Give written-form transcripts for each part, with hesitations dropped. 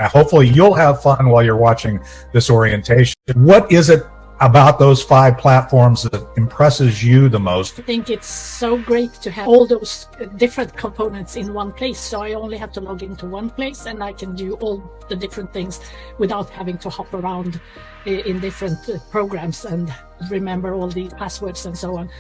Hopefully you'll have fun while you're watching this orientation. What is it about those 5 platforms that impresses you the most? I think it's so great to have all those different components in one place. So I only have to log into one place and I can do all the different things without having to hop around in different programs and remember all the passwords and so on.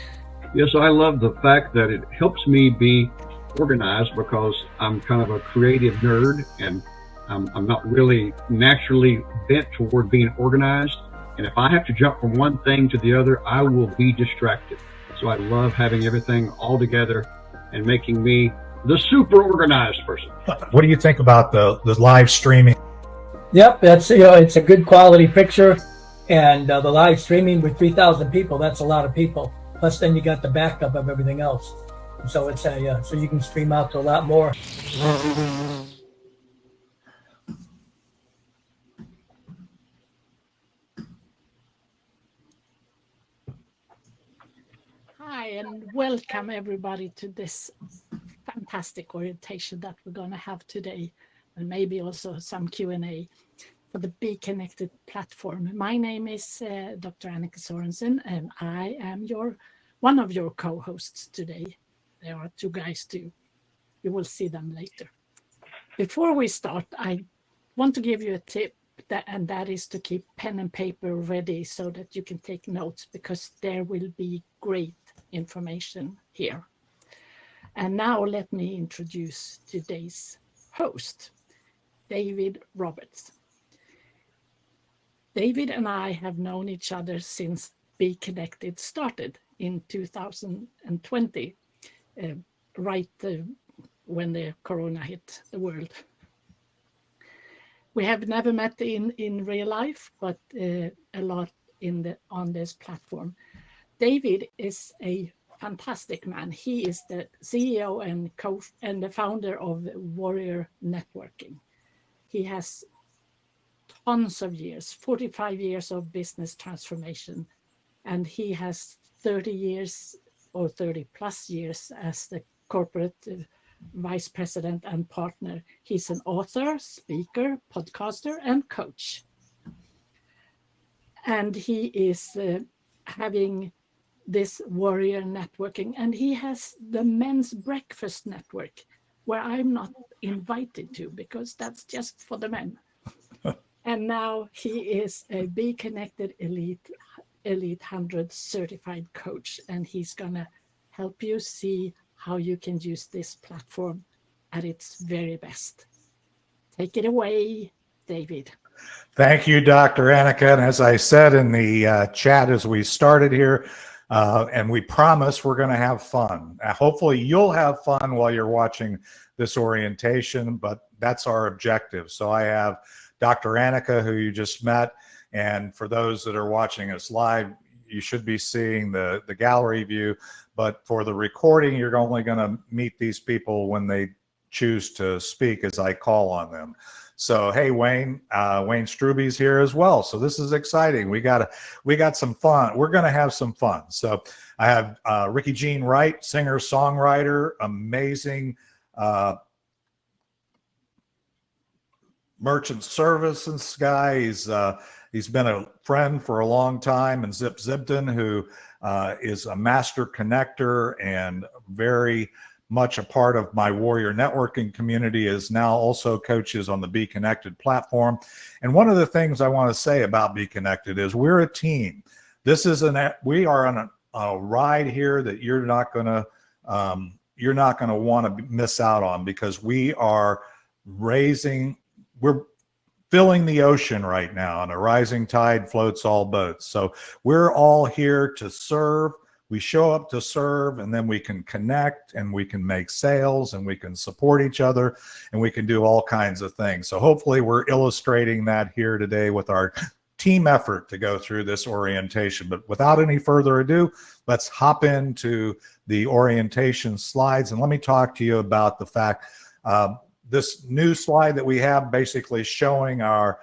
Yes, I love the fact that it helps me be organized because I'm kind of a creative nerd and I'm not really naturally bent toward being organized. And if I have to jump from one thing to the other, I will be distracted. So I love having everything all together and making me the super organized person. What do you think about the live streaming? Yep, that's it's a good quality picture, and the live streaming with 3,000 people, that's a lot of people. Plus, then you got the backup of everything else. So it's so you can stream out to a lot more. Hi, and welcome everybody to this fantastic orientation that we're going to have today, and maybe also some Q&A for the Be Connected platform. My name is Dr. Annika Sorensen, and I am one of your co-hosts today. There are 2 guys too. You will see them later. Before we start, I want to give you a tip, and that is to keep pen and paper ready so that you can take notes, because there will be great information here. And now let me introduce today's host, David Roberts. David and I have known each other since Be Connected started in 2020, right when the corona hit the world. We have never met in real life, but a lot on this platform. David is a fantastic man. He is the CEO and the founder of Warrior Networking. He has tons of years, 45 years of business transformation, and he has 30 years or 30 plus years as the corporate vice president and partner. He's an author, speaker, podcaster, and coach. And he is having this Warrior Networking, and he has the Men's Breakfast Network, where I'm not invited to because that's just for the men. And now he is a Be Connected Elite 100 certified coach, and he's gonna help you see how you can use this platform at its very best. Take it away, David. Thank you, Dr. Annika. And as I said in the chat as we started here, and we promise we're going to have fun. Hopefully you'll have fun while you're watching this orientation, but that's our objective. So I have Dr. Annika, who you just met, and for those that are watching us live, you should be seeing the gallery view, but for the recording, you're only going to meet these people when they choose to speak as I call on them. So, hey, Wayne Struby's here as well. So this is exciting. We got some fun. We're going to have some fun. So I have Ricky Jean Wright, singer, songwriter, amazing merchant services guy. He's been a friend for a long time, and Zip Zibden, who is a master connector and very much a part of my Warrior Networking community, is now also coaches on the Be Connected platform. And one of the things I want to say about Be Connected is we're a team. We are on a ride here that you're not going to want to miss out on, because we're filling the ocean right now, and a rising tide floats all boats. So we're all here to serve. We show up to serve, and then we can connect, and we can make sales, and we can support each other, and we can do all kinds of things. So hopefully we're illustrating that here today with our team effort to go through this orientation. But without any further ado, let's hop into the orientation slides. And let me talk to you about the fact this new slide that we have basically showing our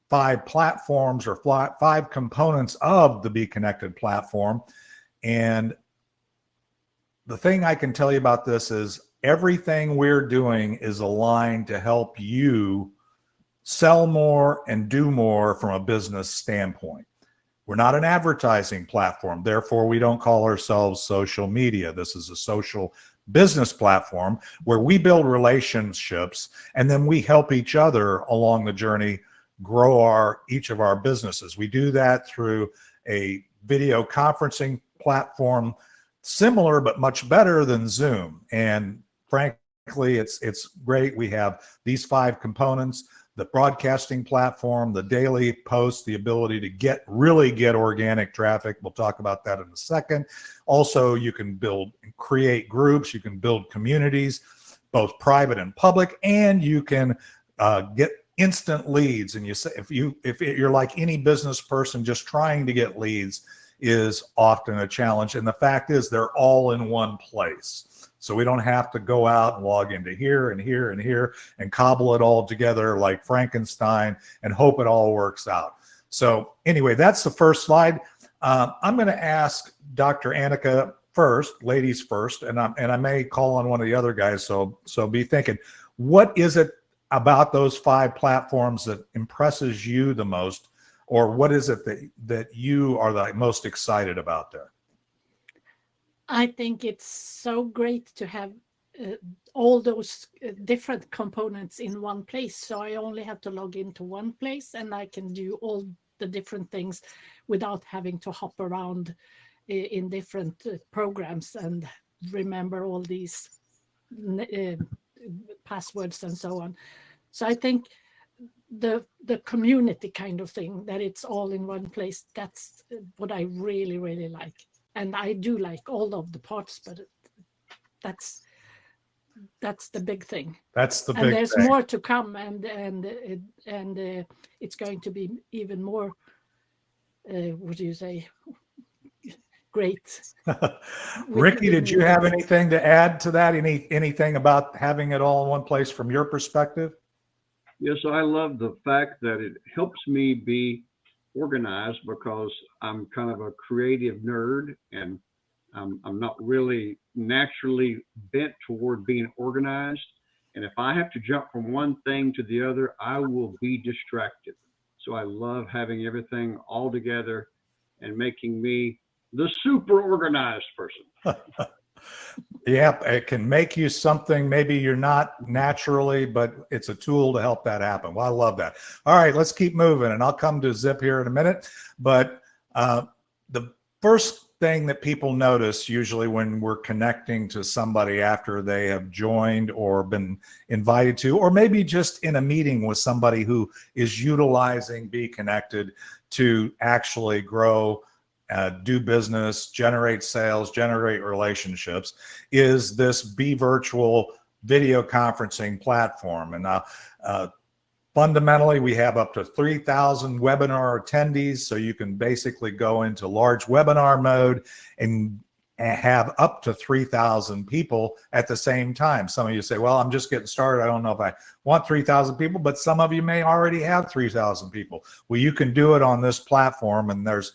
5 platforms, or 5 components of the Be Connected platform. And the thing I can tell you about this is everything we're doing is aligned to help you sell more, and do more from a business standpoint. We're not an advertising platform. Therefore, we don't call ourselves social media. This is a social business platform where we build relationships and then we help each other along the journey grow each of our businesses. We do that through a video conferencing platform, similar but much better than Zoom. And frankly, it's great. We have these 5 components: the broadcasting platform, the daily posts, the ability to really get organic traffic. We'll talk about that in a second. Also, you can create groups, you can build communities, both private and public, and you can get instant leads. And if you're like any business person, just trying to get leads is often a challenge. And the fact is, they're all in one place. So we don't have to go out and log into here and here and here and cobble it all together like Frankenstein and hope it all works out. So anyway, that's the first slide. I'm going to ask Dr. Annika first, ladies first, and I may call on one of the other guys. So be thinking, what is it about those 5 platforms that impresses you the most, or what is it that you are the most excited about there? I think it's so great to have all those different components in one place. So I only have to log into one place and I can do all the different things without having to hop around in different programs and remember all these passwords and so on. So I think the community kind of thing, that it's all in one place, that's what I really, really like. And I do like all of the parts, but that's the big thing. That's the big thing. And there's thing. more to come, and it's going to be even more. What do you say? Great. Ricky, did you have anything to add to that? Anything about having it all in one place from your perspective? Yes, I love the fact that it helps me be organized, because I'm kind of a creative nerd and I'm not really naturally bent toward being organized. And if I have to jump from one thing to the other, I will be distracted. So I love having everything all together and making me the super organized person. Yep, it can make you something maybe you're not naturally, but it's a tool to help that happen. Well, I love that. All right, let's keep moving, and I'll come to Zip here in a minute. But the first thing that people notice usually when we're connecting to somebody after they have joined or been invited to, or maybe just in a meeting with somebody who is utilizing Be Connected to actually grow, do business, generate sales, generate relationships, is this Be Virtual video conferencing platform. And fundamentally, we have up to 3,000 webinar attendees, so you can basically go into large webinar mode and have up to 3,000 people at the same time. Some of you say, well, I'm just getting started. I don't know if I want 3,000 people, but some of you may already have 3,000 people. Well, you can do it on this platform, and there's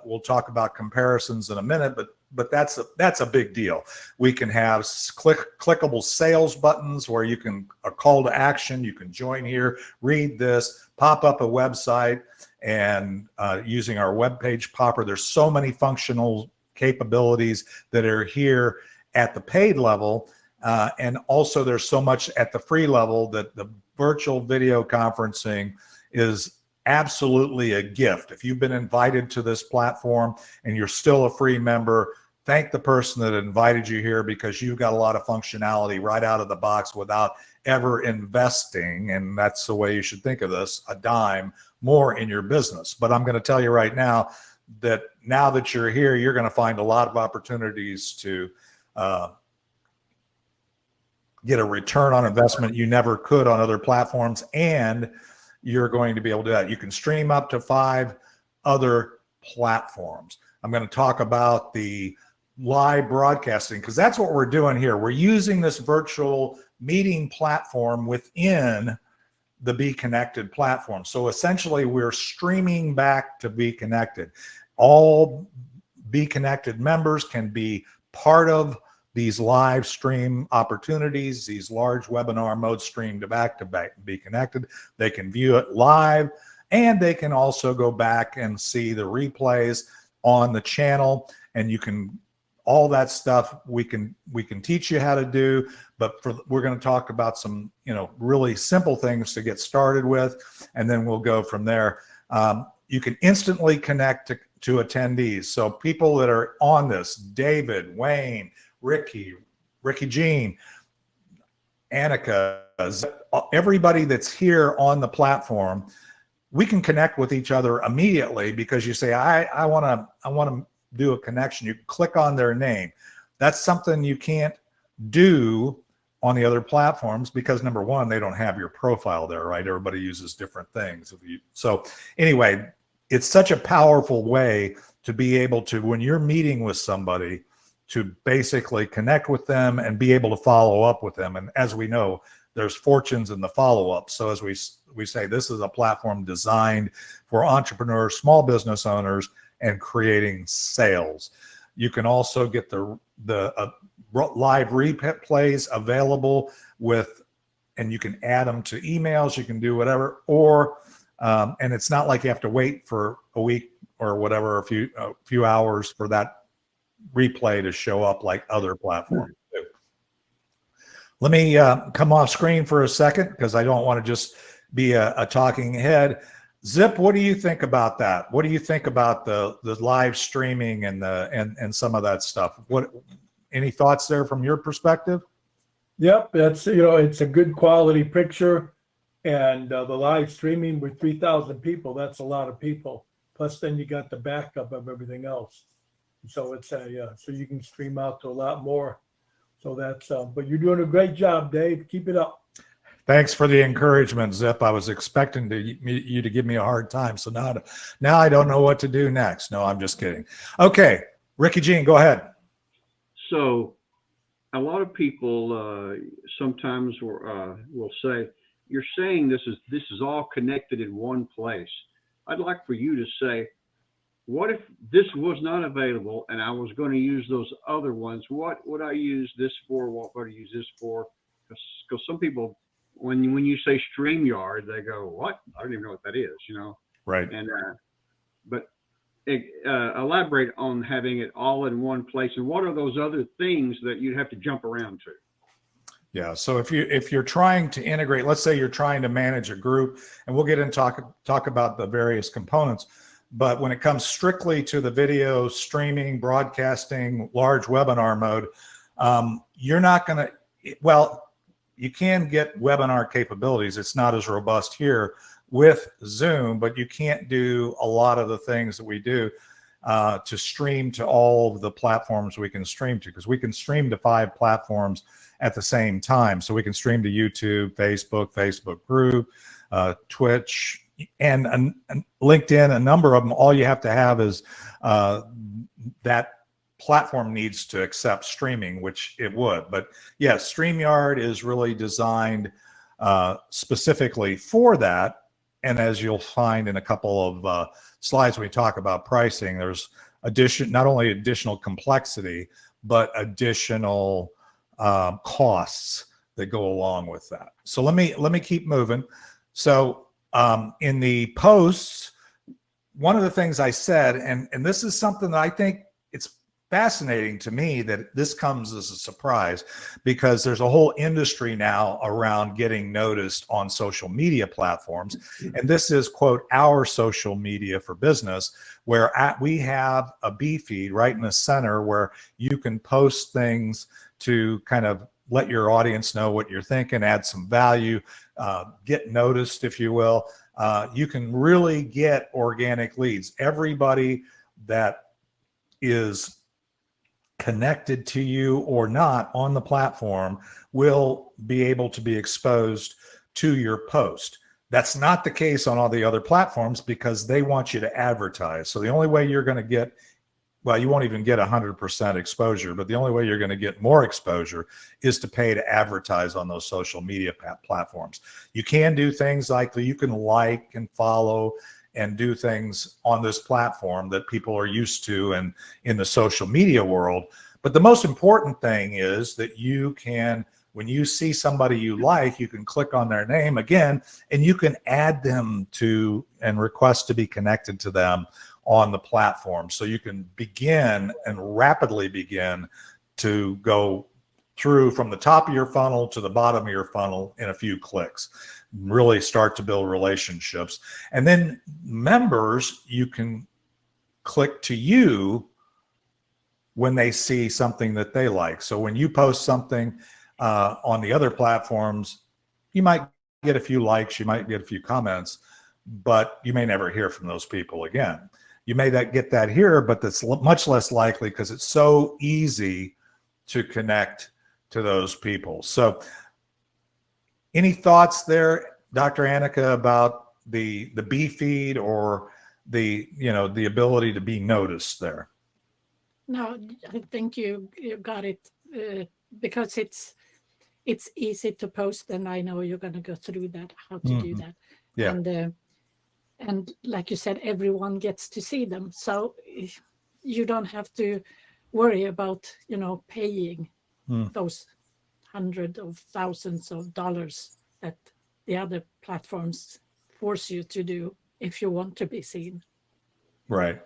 we'll talk about comparisons in a minute, but that's a big deal. We can have clickable sales buttons where you can, a call to action, you can join here, read this, pop up a website, and using our web page popper. There's so many functional capabilities that are here at the paid level, and also there's so much at the free level that the virtual video conferencing is absolutely a gift. If you've been invited to this platform and you're still a free member, thank the person that invited you here, because you've got a lot of functionality right out of the box without ever investing, and that's the way you should think of this, a dime more in your business. But I'm going to tell you right now that you're here, you're going to find a lot of opportunities to get a return on investment you never could on other platforms, and you're going to be able to do that. You can stream up to 5 other platforms. I'm going to talk about the live broadcasting, because that's what we're doing here. We're using this virtual meeting platform within the Be Connected platform. So essentially, we're streaming back to Be Connected. All Be Connected members can be part of these live stream opportunities, these large webinar modes streamed back to back, Be Connected. They can view it live, and they can also go back and see the replays on the channel, and you can, all that stuff we can teach you how to do, but we're going to talk about some, really simple things to get started with, and then we'll go from there. You can instantly connect to attendees. So people that are on this, David, Wayne, Ricky Jean, Annika, everybody that's here on the platform, we can connect with each other immediately, because you say, I want to do a connection. You click on their name. That's something you can't do on the other platforms, because number one, they don't have your profile there, right? Everybody uses different things. So anyway, it's such a powerful way to be able to, when you're meeting with somebody, to basically connect with them and be able to follow up with them. And as we know, there's fortunes in the follow-up. So as we say, this is a platform designed for entrepreneurs, small business owners, and creating sales. You can also get the live replays available and you can add them to emails. You can do whatever, or and it's not like you have to wait for a week or whatever, a few hours for that replay to show up like other platforms do. Let me come off screen for a second, because I don't want to just be a talking head. Zip, what do you think about that? What do you think about the live streaming and some of that stuff? Any thoughts there from your perspective? Yep, that's, it's a good quality picture, and the live streaming with 3,000 people, that's a lot of people. Plus, then you got the backup of everything else. So it's so you can stream out to a lot more. So that's, but you're doing a great job, Dave. Keep it up. Thanks for the encouragement, Zip. I was expecting you to give me a hard time. So now I don't know what to do next. No, I'm just kidding. Okay, Ricky Jean, go ahead. So a lot of people sometimes will say, you're saying this is all connected in one place. I'd like for you to say, what if this was not available and I was going to use those other ones? What would I use this for? What would I use this for? Because some people, when you say StreamYard, they go, what? I don't even know what that is, Right. And but elaborate on having it all in one place, and what are those other things that you'd have to jump around to? Yeah. So if you're trying to integrate, let's say you're trying to manage a group, and we'll get into talk about the various components. But when it comes strictly to the video streaming, broadcasting, large webinar mode, you're not going to, well, you can get webinar capabilities. It's not as robust here with Zoom, but you can't do a lot of the things that we do to stream to all of the platforms we can stream to, because we can stream to 5 platforms at the same time. So we can stream to YouTube, Facebook group, Twitch, and LinkedIn, a number of them. All you have to have is that platform needs to accept streaming, which it would. But yes, StreamYard is really designed specifically for that. And as you'll find in a couple of slides when we talk about pricing, there's not only additional complexity, but additional costs that go along with that. So let me keep moving. So in the posts, one of the things I said, and this is something that I think it's fascinating to me that this comes as a surprise, because there's a whole industry now around getting noticed on social media platforms. And this is, quote, our social media for business, where we have a B feed right in the center where you can post things to kind of let your audience know what you're thinking, add some value, get noticed, if you will. You can really get organic leads. Everybody that is connected to you or not on the platform will be able to be exposed to your post. That's not the case on all the other platforms, because they want you to advertise. So the only way you're going to get, well, you won't even get 100% exposure, but the only way you're going to get more exposure is to pay to advertise on those social media platforms. You can do things like you can like and follow and do things on this platform that people are used to and in the social media world. But the most important thing is that you can, when you see somebody you like, you can click on their name again, and you can add them to and request to be connected to them on the platform. So you can begin and rapidly begin to go through from the top of your funnel to the bottom of your funnel in a few clicks. Really start to build relationships. And then members, you can click to you when they see something that they like. So when you post something on the other platforms, you might get a few likes, you might get a few comments, but you may never hear from those people again. You may get that here, but that's much less likely because it's so easy to connect to those people. So any thoughts there, Dr. Annika, about the bee feed or the ability to be noticed there? No, I think you got it, because it's easy to post, and I know you're going to go through that, how to do that. Yeah. And like you said, everyone gets to see them, so you don't have to worry about paying those hundreds of thousands of dollars that the other platforms force you to do if you want to be seen. Right.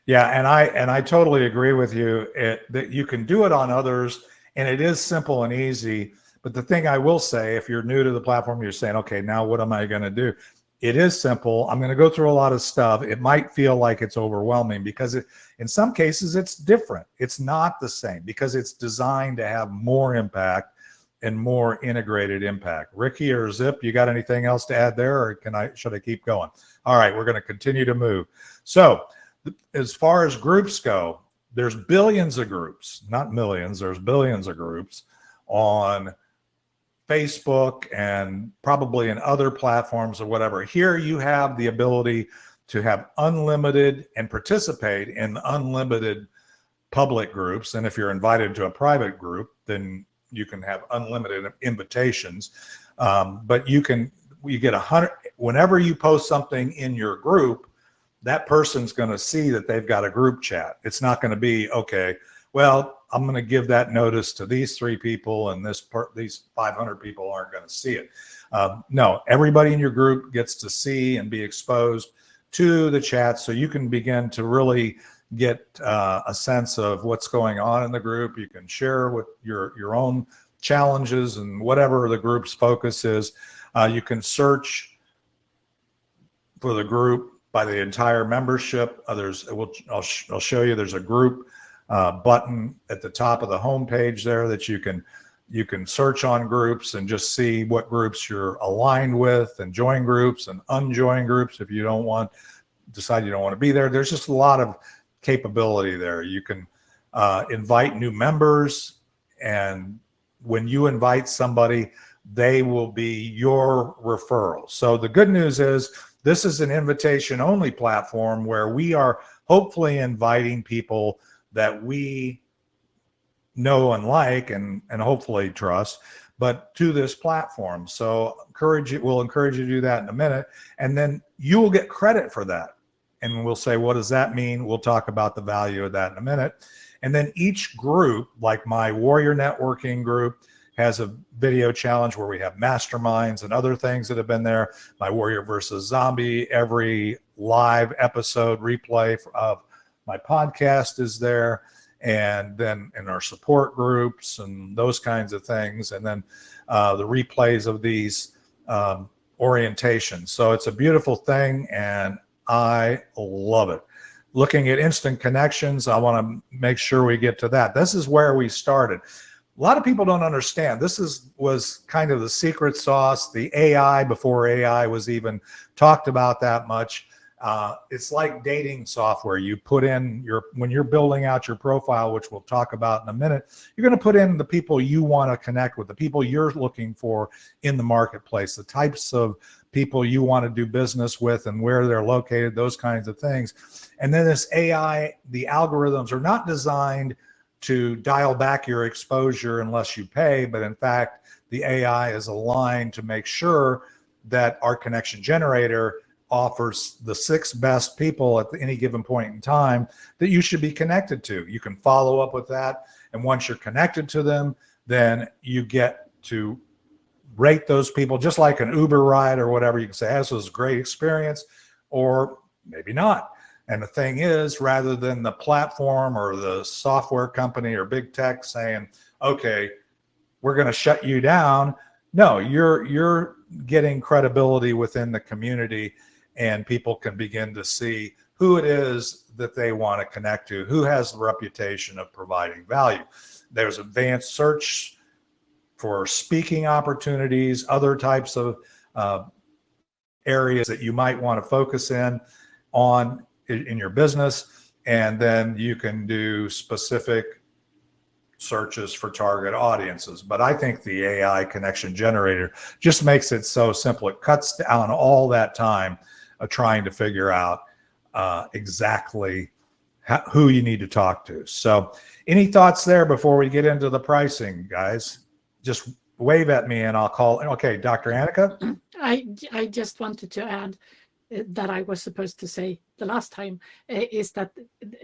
Yeah, and I totally agree with you that you can do it on others, and it is simple and easy. But the thing I will say, if you're new to the platform, you're saying, okay, now what am I going to do? It is simple. I'm going to go through a lot of stuff. It might feel like it's overwhelming because in some cases it's different. It's not the same because it's designed to have more impact and more integrated impact. Ricky or Zip, you got anything else to add there, or should I keep going? All right, we're going to continue to move. So as far as groups go, there's billions of groups, not millions, there's billions of groups on Facebook and probably in other platforms or whatever. Here you have the ability to have unlimited and participate in unlimited public groups. And if you're invited to a private group, then you can have unlimited invitations. But you get 100, whenever you post something in your group, that person's going to see that they've got a group chat. It's not going to be, okay, well, I'm going to give that notice to these 3 people and these 500 people aren't going to see it. No, everybody in your group gets to see and be exposed to the chat, so you can begin to really get a sense of what's going on in the group. You can share with your own challenges and whatever the group's focus is. You can search for the group by the entire membership. I'll show you, there's a group button at the top of the home page there that you can search on groups and just see what groups you're aligned with and join groups and unjoin groups if you decide you don't want to be there. There's just a lot of capability there. You can invite new members, and when you invite somebody, they will be your referral. So the good news is this is an invitation only platform where we are hopefully inviting people that we know and like and hopefully trust, but to this platform. So we'll encourage you to do that in a minute, and then you will get credit for that. And we'll say, what does that mean? We'll talk about the value of that in a minute. And then each group, like my Warrior Networking group, has a video challenge where we have masterminds and other things that have been there. My Warrior versus Zombie, every live episode replay of my podcast is there. And then in our support groups and those kinds of things. And then the replays of these orientations. So it's a beautiful thing, and I love it. Looking at instant connections, I want to make sure we get to that. This is where we started. A lot of people don't understand. This was kind of the secret sauce, the AI before AI was even talked about that much. It's like dating software. You put in when you're building out your profile, which we'll talk about in a minute, you're going to put in the people you want to connect with, the people you're looking for in the marketplace, the types of people you want to do business with and where they're located, those kinds of things. And then this AI, the algorithms are not designed to dial back your exposure unless you pay, but in fact, the AI is aligned to make sure that our connection generator offers the 6 best people at any given point in time that you should be connected to. You can follow up with that, And once you're connected to them, then you get to rate those people just like an Uber ride or whatever. You can say, this was a great experience, or maybe not. And the thing is, rather than the platform or the software company or big tech saying, okay, we're going to shut you down. No, you're getting credibility within the community, and people can begin to see who it is that they want to connect to, who has the reputation of providing value. There's advanced search for speaking opportunities, other types of areas that you might want to focus on in your business. And then you can do specific searches for target audiences. But I think the AI connection generator just makes it so simple. It cuts down all that time of trying to figure out exactly who you need to talk to. So any thoughts there before we get into the pricing, guys? Just wave at me and I'll call. Okay, Dr. Annika? I just wanted to add that I was supposed to say the last time is that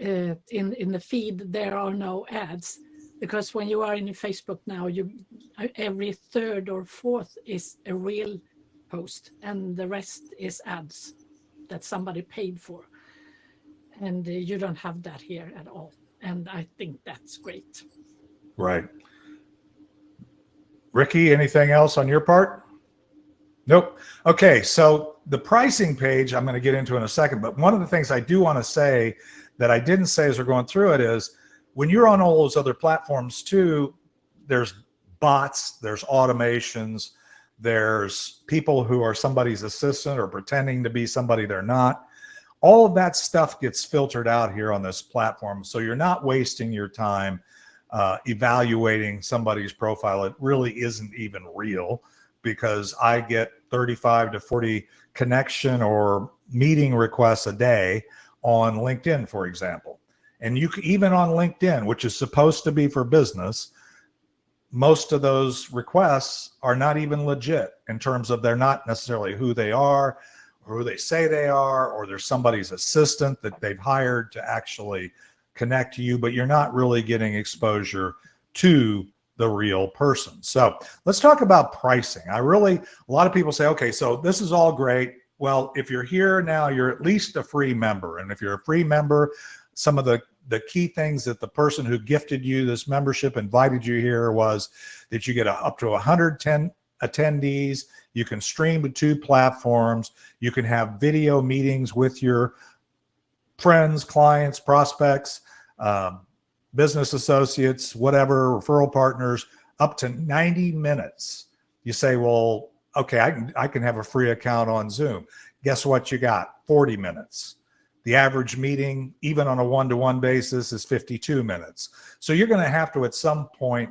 in the feed there are no ads, because when you are in Facebook now, every third or fourth is a real post and the rest is ads that somebody paid for, and you don't have that here at all, and I think that's great. Right. Ricky, anything else on your part? Nope. Okay, so the pricing page I'm going to get into in a second, but one of the things I do want to say that I didn't say as we're going through it is, when you're on all those other platforms too, there's bots, there's automations, there's people who are somebody's assistant or pretending to be somebody they're not. All of that stuff gets filtered out here on this platform, so you're not wasting your time evaluating somebody's profile. It really isn't even real, because I get 35 to 40 connection or meeting requests a day on LinkedIn, for example. And you can, even on LinkedIn, which is supposed to be for business, most of those requests are not even legit in terms of they're not necessarily who they are or who they say they are, or there's somebody's assistant that they've hired to actually connect to you, but you're not really getting exposure to the real person. So let's talk about pricing. A lot of people say, okay, so this is all great. Well, if you're here now, you're at least a free member. And if you're a free member, some of the key things that the person who gifted you this membership invited you here was that you get up to 110 attendees. You can stream to 2 platforms. You can have video meetings with your friends, clients, prospects, business associates, whatever, referral partners, up to 90 minutes. You say, well, okay, I can have a free account on Zoom. Guess what you got? 40 minutes. The average meeting, even on a one-to-one basis, is 52 minutes. So you're going to have to, at some point,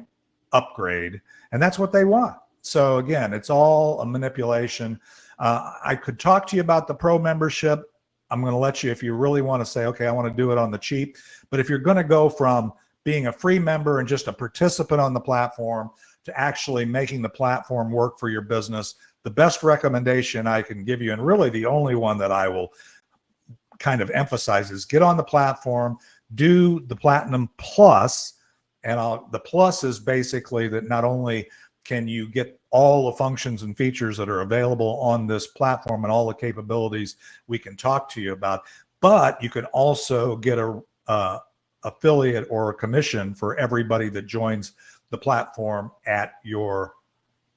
upgrade, and that's what they want. So again, it's all a manipulation. I could talk to you about the pro membership. I'm going to let you, if you really want to say, okay, I want to do it on the cheap. But if you're going to go from being a free member and just a participant on the platform to actually making the platform work for your business, the best recommendation I can give you, and really the only one that I will kind of emphasize, is get on the platform, do the Platinum Plus. And the plus is basically that not only can you get all the functions and features that are available on this platform and all the capabilities we can talk to you about, but you can also get a affiliate or a commission for everybody that joins the platform at your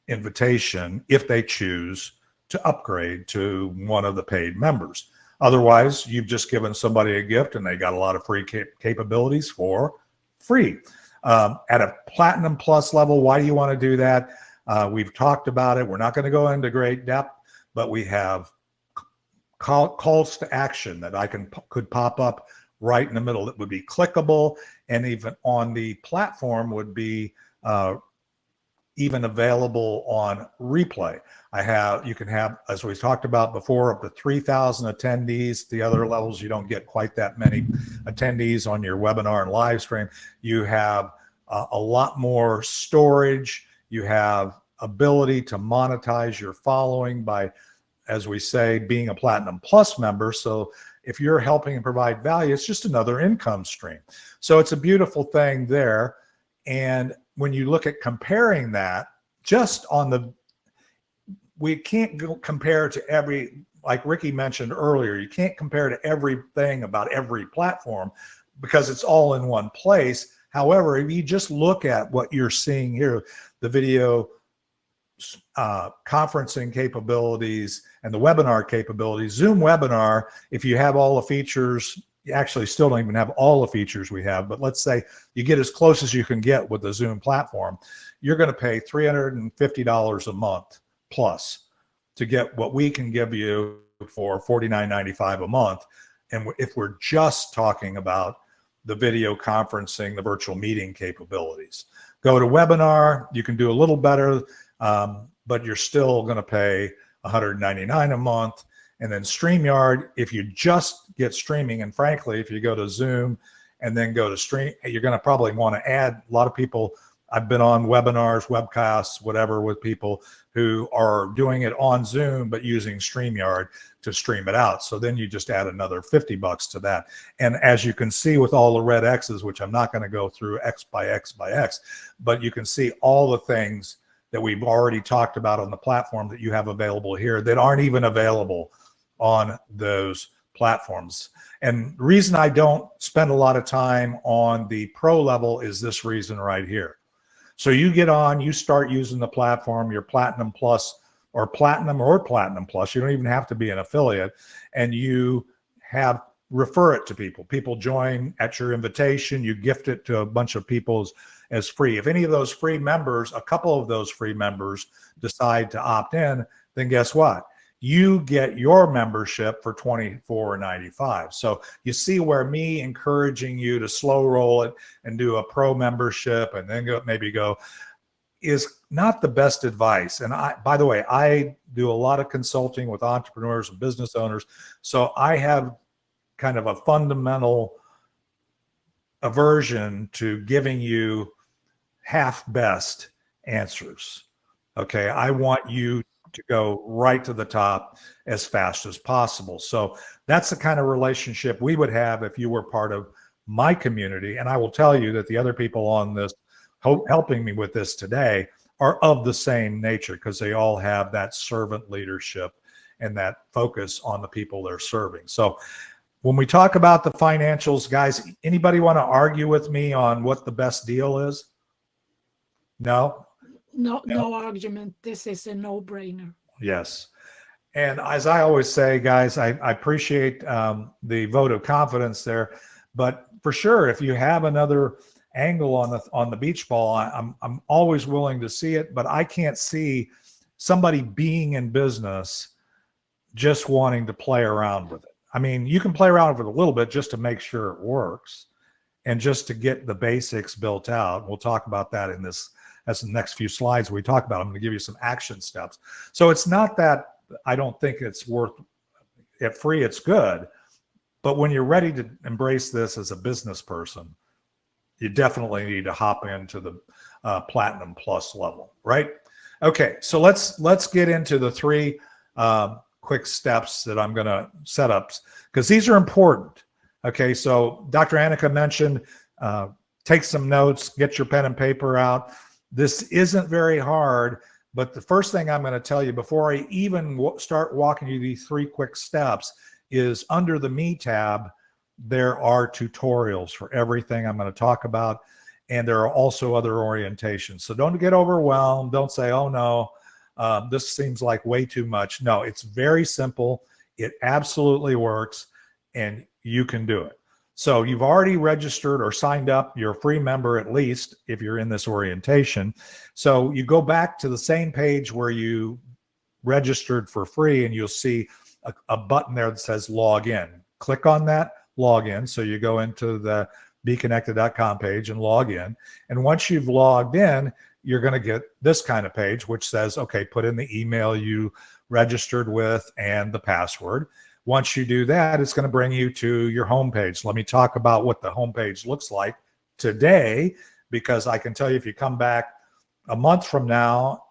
invitation if they choose to upgrade to one of the paid members. Otherwise, you've just given somebody a gift and they got a lot of free capabilities for free. At a Platinum Plus level, why do you want to do that? We've talked about it. We're not going to go into great depth, but we have calls to action that could pop up right in the middle that would be clickable, and even on the platform would be even available on replay. You can have, as we talked about before, up to 3,000 attendees. The other levels, you don't get quite that many attendees on your webinar and live stream. You have a lot more storage. You have ability to monetize your following by, as we say, being a Platinum Plus member. So if you're helping and provide value, it's just another income stream. So it's a beautiful thing there. And when you look at comparing that, just on the, we can't compare to every, like Ricky mentioned earlier, you can't compare to everything about every platform because it's all in one place. However, if you just look at what you're seeing here, the video conferencing capabilities and the webinar capabilities, Zoom webinar, if you have all the features, you actually still don't even have all the features we have, but let's say you get as close as you can get with the Zoom platform, you're going to pay $350 a month plus to get what we can give you for $49.95 a month. And if we're just talking about the video conferencing, the virtual meeting capabilities, go to webinar, you can do a little better, but you're still going to pay $199 a month. And then StreamYard, if you just get streaming, and frankly, if you go to Zoom and then go to stream, you're going to probably want to add a lot of people. I've been on webinars, webcasts, whatever, with people who are doing it on Zoom, but using StreamYard to stream it out. So then you just add another $50 to that. And as you can see with all the red X's, which I'm not going to go through X by X by X, but you can see all the things that we've already talked about on the platform that you have available here that aren't even available on those platforms. And the reason I don't spend a lot of time on the pro level is this reason right here. So you get on, you start using the platform, your Platinum Plus or Platinum Plus, you don't even have to be an affiliate, and you have refer it to people. People join at your invitation, you gift it to a bunch of people as free. If any of those free members, a couple of those free members decide to opt in, then guess what? You get your membership for $24.95. So you see where me encouraging you to slow roll it and do a pro membership and then maybe go is not the best advice. And by the way, I do a lot of consulting with entrepreneurs and business owners. So I have kind of a fundamental aversion to giving you half-best answers. Okay, I want you to go right to the top as fast as possible. So that's the kind of relationship we would have if you were part of my community. And I will tell you that the other people on this helping me with this today are of the same nature because they all have that servant leadership and that focus on the people they're serving. So when we talk about the financials, guys, anybody want to argue with me on what the best deal is? No? No argument. This is a no-brainer. Yes. And as I always say, guys, I appreciate the vote of confidence there. But for sure, if you have another angle on the beach ball, I'm always willing to see it. But I can't see somebody being in business just wanting to play around with it. I mean, you can play around with it a little bit just to make sure it works and just to get the basics built out. We'll talk about that in this. That's the next few slides we talk about. I'm going to give you some action steps. So it's not that I don't think it's worth it free. It's good. But when you're ready to embrace this as a business person, you definitely need to hop into the Platinum Plus level, right? Okay, so let's get into the three quick steps that I'm going to set up because these are important. Okay, so Dr. Annika mentioned take some notes, get your pen and paper out. This isn't very hard, but the first thing I'm going to tell you before I even start walking you these three quick steps is under the Me tab, there are tutorials for everything I'm going to talk about, and there are also other orientations. So don't get overwhelmed. Don't say, oh no, this seems like way too much. No, it's very simple. It absolutely works, and you can do it. So you've already registered or signed up. You're a free member, at least if you're in this orientation. So you go back to the same page where you registered for free, and you'll see a button there that says log in. Click on that, log in. So you go into the BEKonnected.com page and log in. And once you've logged in, you're going to get this kind of page, which says, okay, put in the email you registered with and the password. Once you do that, it's going to bring you to your homepage. Let me talk about what the homepage looks like today, because I can tell you if you come back a month from now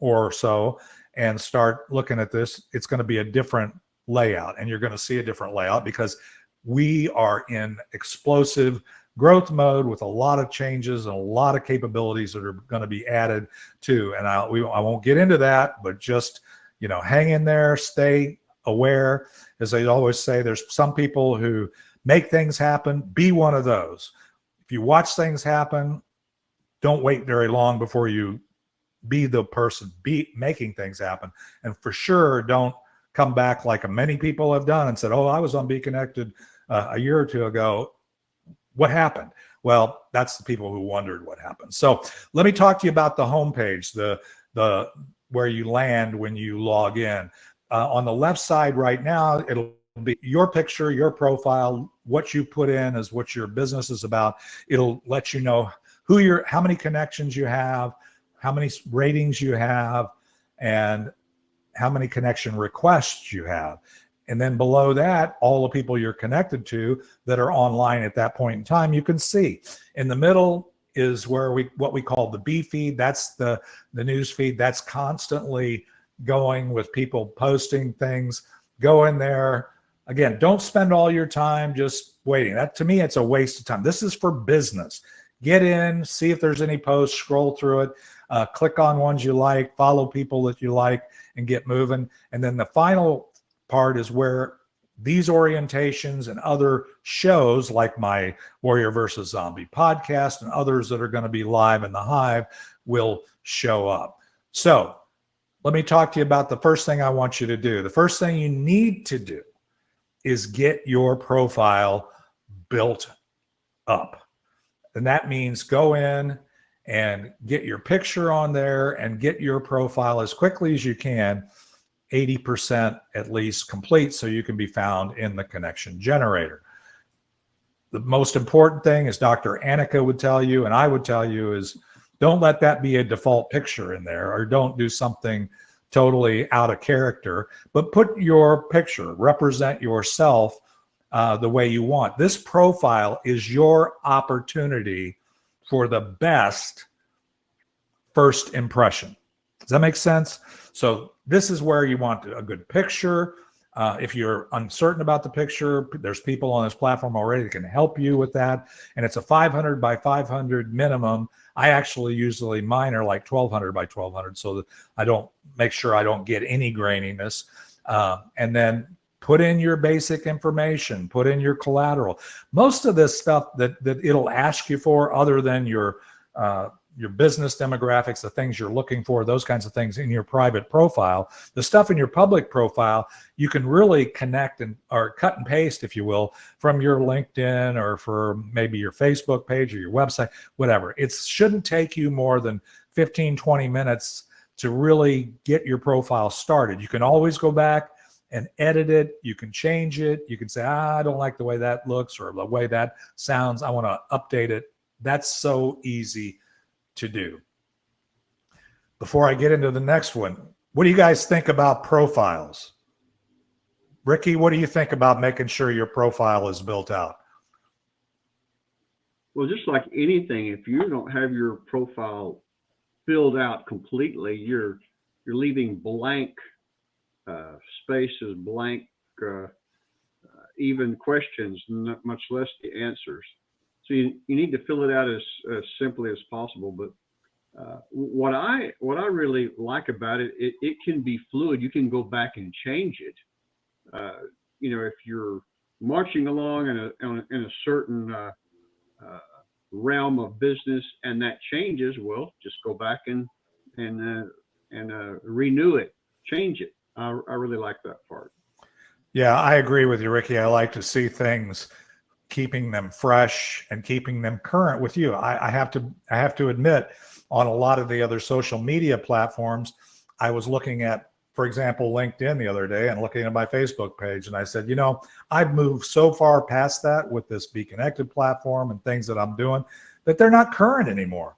or so and start looking at this, it's going to be a different layout, and you're going to see a different layout because we are in explosive growth mode with a lot of changes and a lot of capabilities that are going to be added to. And I won't get into that, but just, hang in there, stay aware. As I always say, there's some people who make things happen. Be one of those. If you watch things happen, don't wait very long before you be the person making things happen. And for sure, don't come back like many people have done and said, oh, I was on BEEKONNECTED a year or two ago. What happened? Well, that's the people who wondered what happened. So let me talk to you about the homepage, the where you land when you log in. On the left side right now, it'll be your picture, your profile, what you put in is what your business is about. It'll let you know how many connections you have, how many ratings you have, and how many connection requests you have. And then below that, all the people you're connected to that are online at that point in time, you can see. In the middle is where what we call the B feed. That's the news feed. That's constantly going with people posting things. Go in there. Again, don't spend all your time just waiting. That, to me, it's a waste of time. This is for business. Get in, see if there's any posts, scroll through it, click on ones you like, follow people that you like, and get moving. And then the final part is where these orientations and other shows like my Warrior versus Zombie podcast and others that are going to be live in the Hive will show up. So let me talk to you about the first thing I want you to do. The first thing you need to do is get your profile built up. And that means go in and get your picture on there and get your profile as quickly as you can, 80% at least complete, so you can be found in the connection generator. The most important thing, as Dr. Annika would tell you, and I would tell you, is don't let that be a default picture in there, or don't do something totally out of character, but put your picture, represent yourself the way you want. This profile is your opportunity for the best first impression. Does that make sense? So this is where you want a good picture. If you're uncertain about the picture, there's people on this platform already that can help you with that. And it's a 500 by 500 minimum. I actually usually, mine are like 1200 by 1200, so that I don't make sure I don't get any graininess. And then put in your basic information, put in your collateral. Most of this stuff that it'll ask you for, other than your business demographics, the things you're looking for, those kinds of things in your private profile. The stuff in your public profile, you can really connect or cut and paste, if you will, from your LinkedIn or for maybe your Facebook page or your website, whatever. It shouldn't take you more than 15, 20 minutes to really get your profile started. You can always go back and edit it. You can change it. You can say, I don't like the way that looks or the way that sounds. I want to update it. That's so easy to do. Before I get into the next one, what do you guys think about profiles? Ricky, what do you think about making sure your profile is built out? Well, just like anything, if you don't have your profile filled out completely, you're leaving blank spaces, blank, even questions, not much less the answers. So you need to fill it out as simply as possible. But what I really like about it, it can be fluid. You can go back and change it. If you're marching along in a certain realm of business and that changes, well, just go back and renew it, change it. I really like that part. Yeah, I agree with you, Ricky. I like to see things, keeping them fresh and keeping them current with you. I have to admit, on a lot of the other social media platforms, I was looking at, for example, LinkedIn the other day and looking at my Facebook page, and I said, I've moved so far past that with this BEEKONNECTED platform and things that I'm doing that they're not current anymore.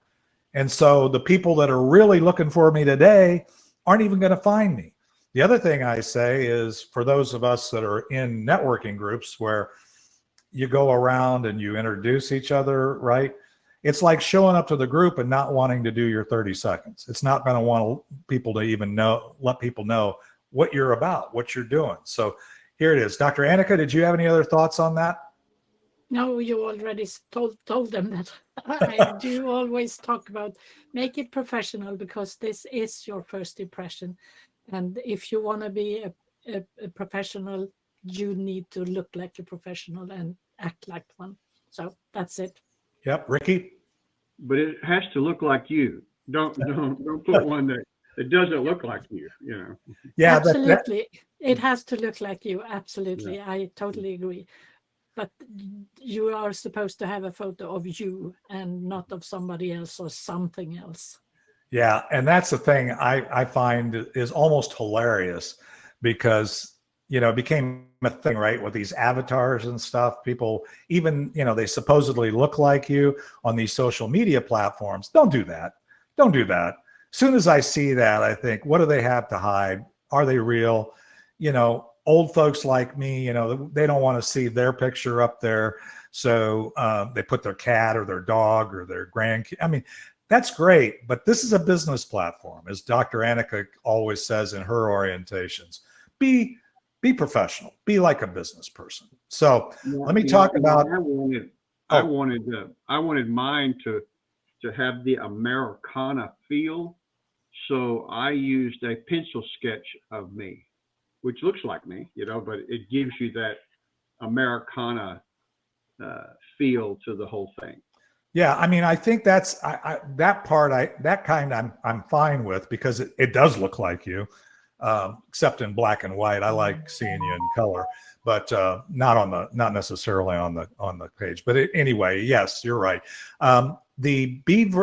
And so the people that are really looking for me today aren't even going to find me. The other thing I say is, for those of us that are in networking groups where you go around and you introduce each other, right? It's like showing up to the group and not wanting to do your 30 seconds. It's not going to want people to even let people know what you're about, what you're doing. So here it is. Dr. Annika, did you have any other thoughts on that? No, you already told them that. I do always talk about make it professional, because this is your first impression. And if you want to be a professional, you need to look like a professional and act like one. So that's it. Yep. Ricky? But it has to look like you. Don't put one that doesn't look like you. You know. Yeah. Absolutely. It has to look like you. Absolutely. Yeah. I totally agree. But you are supposed to have a photo of you and not of somebody else or something else. Yeah. And that's the thing I find is almost hilarious, because, it became a thing, right? With these avatars and stuff, people even, they supposedly look like you on these social media platforms. Don't do that. Don't do that. As soon as I see that, I think, what do they have to hide? Are they real? Old folks like me, they don't want to see their picture up there. So they put their cat or their dog or their grandkid. I mean, that's great, but this is a business platform, as Dr. Annika always says in her orientations. Be professional. Be like a business person. So let me talk about. I wanted mine to have the Americana feel. So I used a pencil sketch of me, which looks like me, but it gives you that Americana feel to the whole thing. Yeah, I mean, I think that's that part. I'm fine with, because it does look like you, except in black and white. I like seeing you in color, but not necessarily on the page. But anyway, yes, you're right.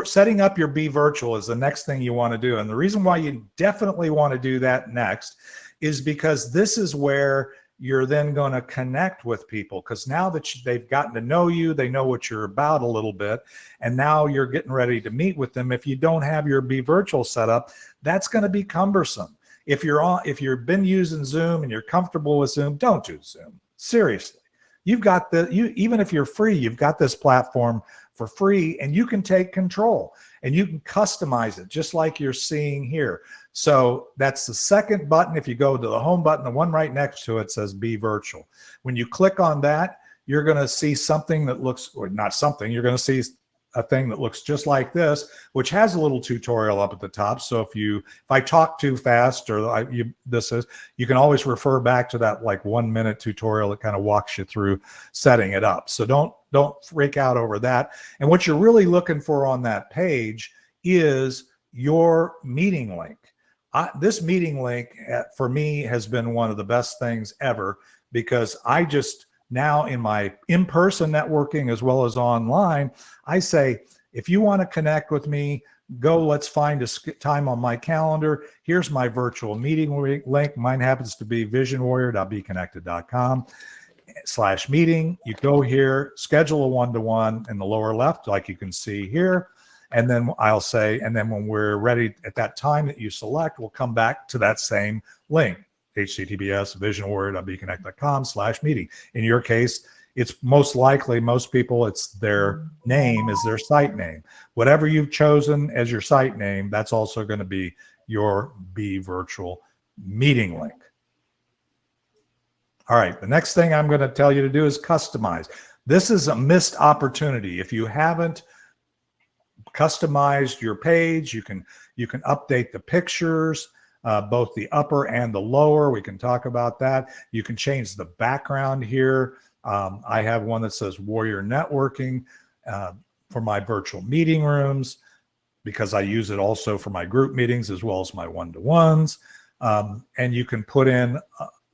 Setting up your Be Virtual is the next thing you want to do, and the reason why you definitely want to do that next is because this is where you're then going to connect with people, because now that they've gotten to know you, they know what you're about a little bit, and now you're getting ready to meet with them. If you don't have your Be Virtual set up, that's going to be cumbersome. If you've been using Zoom and you're comfortable with Zoom, don't do Zoom. Seriously. You've got even if you're free, you've got this platform for free, and you can take control and you can customize it just like you're seeing here. So that's the second button. If you go to the home button, the one right next to it says Be Virtual. When you click on that, you're going to see something that looks, or not something, you're going to see a thing that looks just like this, which has a little tutorial up at the top. So if I talk too fast, or you can always refer back to that like 1 minute tutorial that kind of walks you through setting it up. So don't freak out over that. And what you're really looking for on that page is your meeting link. This meeting link for me has been one of the best things ever, because I just now in my in-person networking as well as online, I say, if you want to connect with me, let's find a time on my calendar. Here's my virtual meeting link. Mine happens to be visionwarrior.beekonnected.com/meeting. You go here, schedule a one-to-one in the lower left, like you can see here. And then I'll say, and then when we're ready at that time that you select, we'll come back to that same link, https visionwarrior.beekonnected.com/meeting. In your case, it's most likely, most people, it's their name is their site name. Whatever you've chosen as your site name, that's also going to be your Be Virtual meeting link. All right, the next thing I'm going to tell you to do is customize. This is a missed opportunity. If you haven't customized your page, you can update the pictures, both the upper and the lower. We can talk about that. You can change the background here. I have one that says Warrior Networking for my virtual meeting rooms, because I use it also for my group meetings as well as my one-to-ones. And you can put in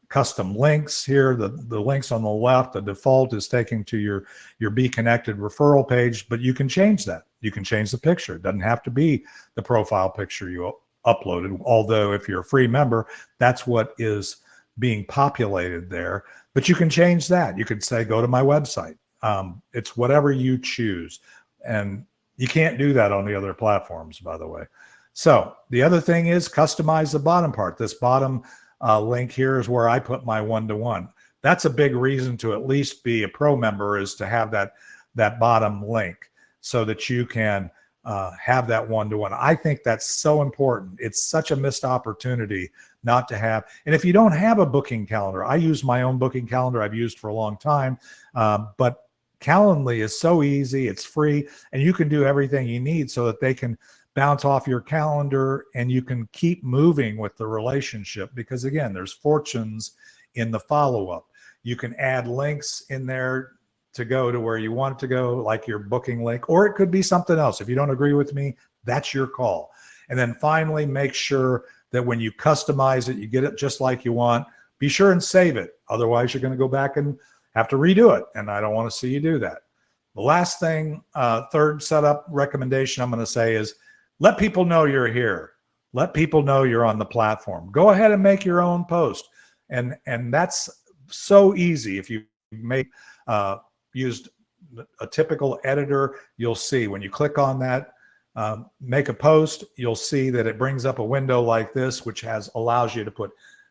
custom links here. The links on the left, the default is taking to your Be Connected referral page, but you can change that. You can change the picture. It doesn't have to be the profile picture you uploaded, although if you're a free member, that's what is being populated there. But you can change that. You could say, go to my website. It's whatever you choose. And you can't do that on the other platforms, by the way. So the other thing is customize the bottom part. This bottom link here is where I put my one-to-one. That's a big reason to at least be a pro member, is to have that bottom link so that you can have that one-to-one. I think that's so important. It's such a missed opportunity not to have. And if you don't have a booking calendar, I use my own booking calendar I've used for a long time, but Calendly is so easy, it's free, and you can do everything you need so that they can bounce off your calendar and you can keep moving with the relationship, because again, there's fortunes in the follow-up. You can add links in there to go to where you want to go, like your booking link, or it could be something else. If you don't agree with me, that's your call. And then finally, make sure that when you customize it, you get it just like you want. Be sure and save it. Otherwise, you're going to go back and have to redo it. And I don't want to see you do that. The last thing, third setup recommendation I'm going to say is let people know you're here. Let people know you're on the platform. Go ahead and make your own post. And that's so easy. If you used a typical editor, you'll see when you click on that, make a post, you'll see that it brings up a window like this, which allows you to put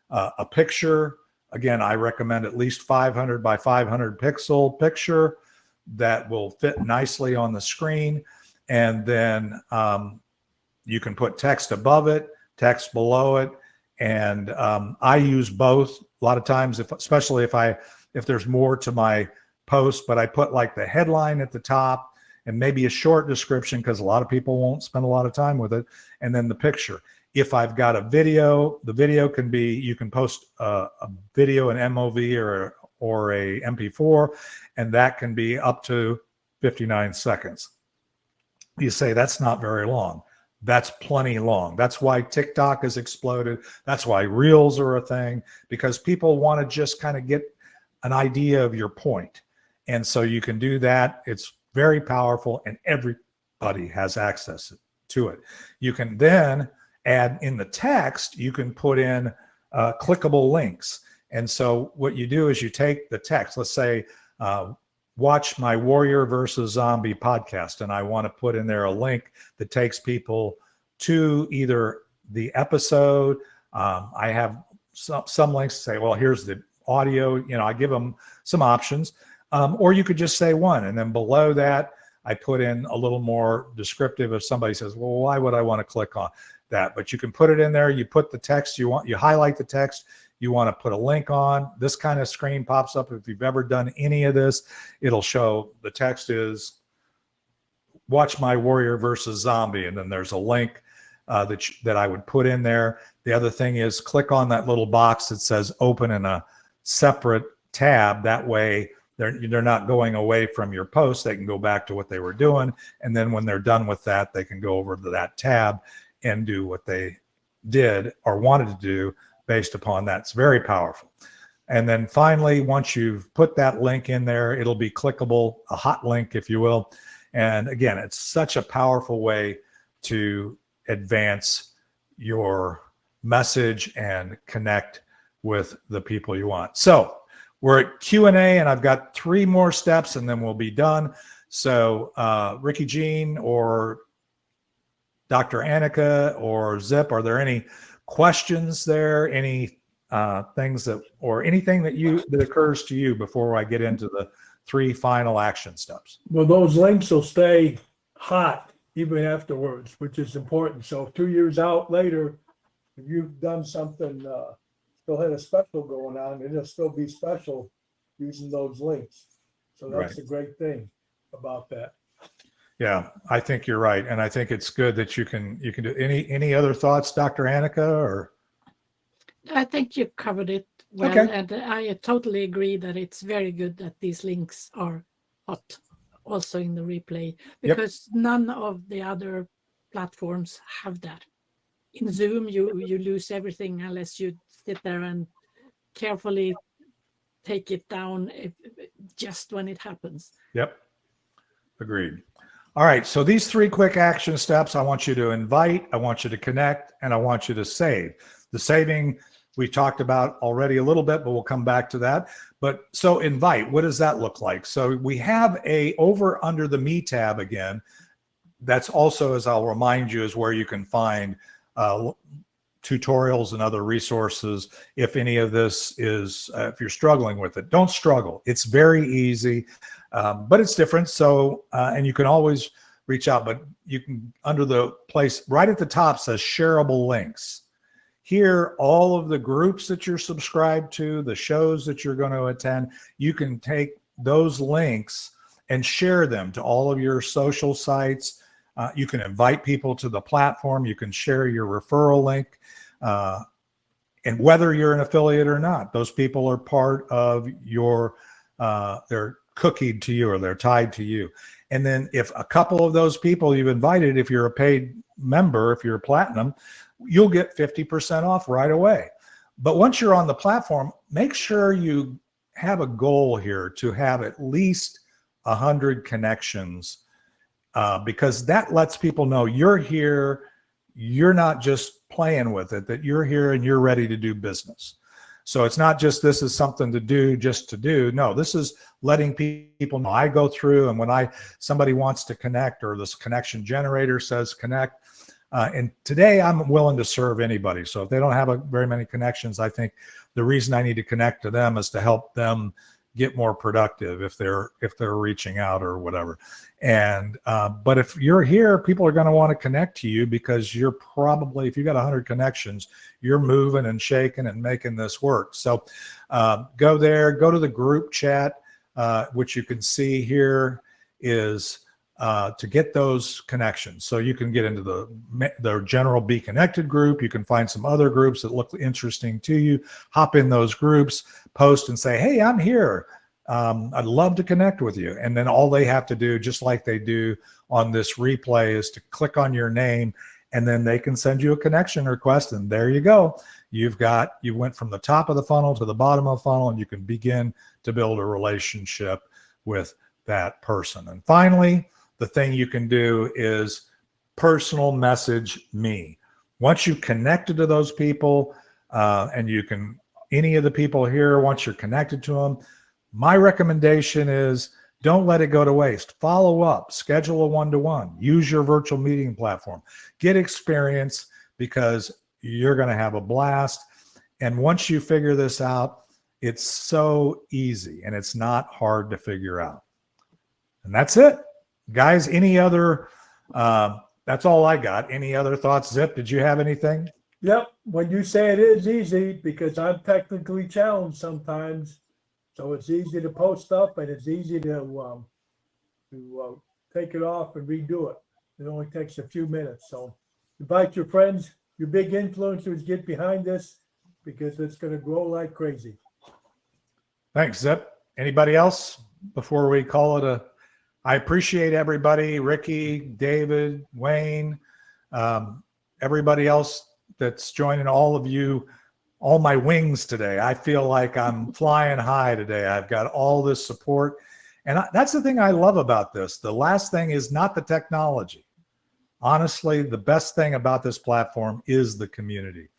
a picture. Again, I recommend at least 500 by 500 pixel picture that will fit nicely on the screen. And then you can put text above it, text below it. And I use both a lot of times, especially if there's more to my post, but I put like the headline at the top and maybe a short description, because a lot of people won't spend a lot of time with it, and then the picture. If I've got a video, the video can be, you can post a video in MOV or a MP4, and that can be up to 59 seconds. You say that's not very long. That's plenty long. That's why TikTok has exploded. That's why Reels are a thing, because people want to just kind of get an idea of your point. And so you can do that. It's very powerful, and everybody has access to it. You can then add in the text, you can put in clickable links. And so what you do is you take the text, let's say, watch my Warrior versus Zombie podcast, and I want to put in there a link that takes people to either the episode. I have some links to say, well, here's the audio, I give them some options. Or you could just say one, and then below that, I put in a little more descriptive if somebody says, well, why would I want to click on that? But you can put it in there. You put the text you want, you highlight the text you want to put a link on. This kind of screen pops up. If you've ever done any of this, it'll show the text is watch my Warrior versus Zombie. And then there's a link that I would put in there. The other thing is click on that little box that says open in a separate tab. That way they're not going away from your post. They can go back to what they were doing. And then when they're done with that, they can go over to that tab and do what they did or wanted to do based upon that. It's very powerful. And then finally, once you've put that link in there, it'll be clickable, a hot link, if you will. And again, it's such a powerful way to advance your message and connect with the people you want. So we're at Q&A, and I've got 3 more steps, and then we'll be done. So Ricky Jean or Dr. Annika or Zip, are there any questions there? Any things that, or anything that occurs to you before I get into the 3 final action steps? Well, those links will stay hot even afterwards, which is important. So 2 years out later, if you've done something, still had a special going on, it'll still be special using those links. So that's a great thing about that. Yeah, I think you're right. And I think it's good that you can do any other thoughts, Dr. Annika, or? I think you covered it well. Okay. And I totally agree that it's very good that these links are hot also in the replay, because none of the other platforms have that. In Zoom, you lose everything unless you sit there and carefully take it down just when it happens. Yep. Agreed. All right. So these 3 quick action steps, I want you to invite, I want you to connect, and I want you to save. The saving we talked about already a little bit, but we'll come back to that. But so invite, what does that look like? So we have over under the Me tab again. That's also, as I'll remind you, is where you can find tutorials and other resources. If any of this is, if you're struggling with it, don't struggle. It's very easy, but it's different. So, and you can always reach out, but you can, under the place right at the top says shareable links. Here, all of the groups that you're subscribed to, the shows that you're going to attend, you can take those links and share them to all of your social sites. You can invite people to the platform. You can share your referral link. And whether you're an affiliate or not, those people are part of your, they're cookied to you or they're tied to you. And then if a couple of those people you've invited, if you're a paid member, if you're platinum, you'll get 50% off right away. But once you're on the platform, make sure you have a goal here to have at least 100 connections, because that lets people know you're here. You're not just playing with it, that you're here and you're ready to do business. So it's not just this is something to do just to do. No, this is letting people know. I go through, and when somebody wants to connect, or this connection generator says connect, and today I'm willing to serve anybody. So if they don't have very many connections, I think the reason I need to connect to them is to help them get more productive if they're reaching out or whatever. And but if you're here, people are going to want to connect to you, because you're probably, if you got 100 connections, you're moving and shaking and making this work. So go there, go to the group chat, which you can see here is to get those connections. So you can get into the general Be Connected group. You can find some other groups that look interesting to you, hop in those groups, post and say, hey, I'm here. I'd love to connect with you. And then all they have to do, just like they do on this replay, is to click on your name, and then they can send you a connection request. And there you go. You went from the top of the funnel to the bottom of the funnel, and you can begin to build a relationship with that person. And finally, the thing you can do is personal message me. Once you connected to those people, and you can, any of the people here, once you're connected to them, my recommendation is don't let it go to waste. Follow up, schedule a one-to-one, use your virtual meeting platform, get experience, because you're going to have a blast. And once you figure this out, it's so easy and it's not hard to figure out. And that's it. Guys, any other, that's all I got. Any other thoughts? Zip, did you have anything? Yep. When you say it is easy, because I'm technically challenged sometimes, so it's easy to post up and it's easy to take it off and redo it. It only takes a few minutes. So invite your friends, your big influencers, get behind this, because it's going to grow like crazy. Thanks, Zip. Anybody else before we call it a? I appreciate everybody, Ricky, David, Wayne, everybody else that's joining, all of you, all my wings today. I feel like I'm flying high today. I've got all this support. And that's the thing I love about this. The last thing is not the technology. Honestly, the best thing about this platform is the community.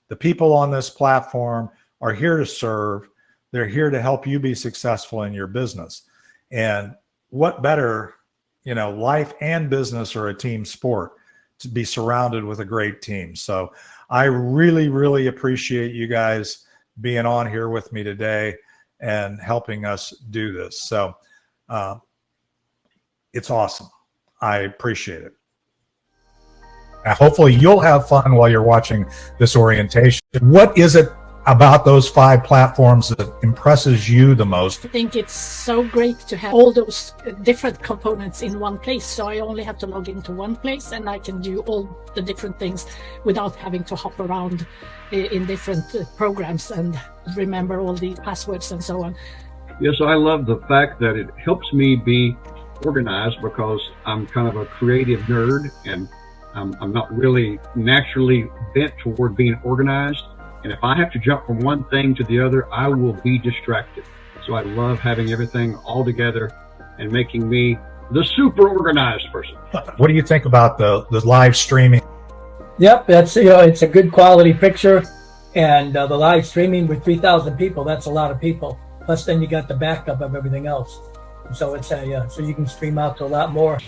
The people on this platform are here to serve. They're here to help you be successful in your business. And what better, life and business are a team sport, to be surrounded with a great team. So I really, really appreciate you guys being on here with me today and helping us do this. So it's awesome. I appreciate it. Now, hopefully you'll have fun while you're watching this orientation. What is it about those 5 platforms that impresses you the most? I think it's so great to have all those different components in one place. So I only have to log into one place and I can do all the different things without having to hop around in different programs and remember all the passwords and so on. Yes, I love the fact that it helps me be organized, because I'm kind of a creative nerd, and I'm not really naturally bent toward being organized. And if I have to jump from one thing to the other, I will be distracted. So I love having everything all together and making me the super organized person. What do you think about the live streaming? Yep, that's it's a good quality picture, and the live streaming with 3,000 people, that's a lot of people. Plus, then you got the backup of everything else. So it's so you can stream out to a lot more.